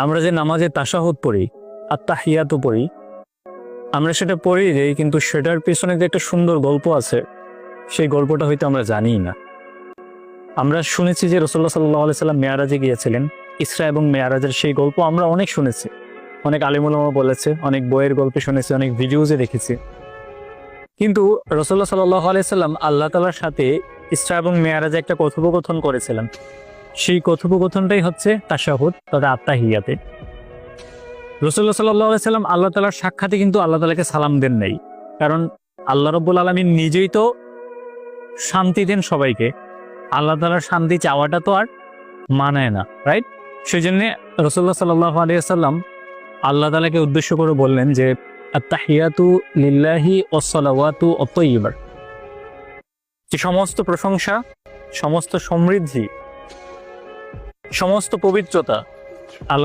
আমরা যে নামাজে তাশাহুদ পড়ি, আত্তাহিয়াতু পড়ি, আমরা সেটা পড়ি যে, কিন্তু সেটার পেছনে যে একটা সুন্দর গল্প আছে, সেই গল্পটা হয়তো আমরা জানিই না। আমরা শুনেছি যে রাসূলুল্লাহ সাল্লাল্লাহু আলাইহি সাল্লাম মেয়ারাজে গিয়েছিলেন। ইসরা এবং মেয়ারাজের সেই গল্প আমরা অনেক শুনেছি, অনেক আলিম উলামা বলেছে, অনেক বইয়ের গল্প শুনেছি, অনেক ভিডিওজে দেখেছি। কিন্তু রাসূলুল্লাহ সাল্লাল্লাহু আলাইহি সাল্লাম আল্লাহ তাআলার সাথে ইসরা এবং মেয়ারাজে একটা কথোপকথন করেছিলেন। সেই কথোপকথনটাই হচ্ছে তাশাহুদ তথা আত্তাহিয়াতে। রাসূলুল্লাহ সাল্লাল্লাহু আলাইহি সাল্লাম আল্লাহ তাআলার সাক্ষাতে কিন্তু আল্লাহ তাআলাকে সালাম দেন নাই, কারণ আল্লাহ রাব্বুল আলামিন নিজেই তো শান্তি দেন সবাইকে। আল্লাহ তাআলার শান্তি চাওয়াটা তো আর মানায় না, রাইট? সেই জন্য রাসূলুল্লাহ সাল্লাল্লাহু আলাইহি সাল্লাম আল্লাহ তাআলাকে উদ্দেশ্য করে বললেন যে আত্তাহিয়াতু লিল্লাহি ওয়াসসালাওয়াতু আত-তাইয়্যিবা, যে সমস্ত প্রশংসা, সমস্ত সমৃদ্ধি, সমস্ত পবিত্রতা আল্লাহ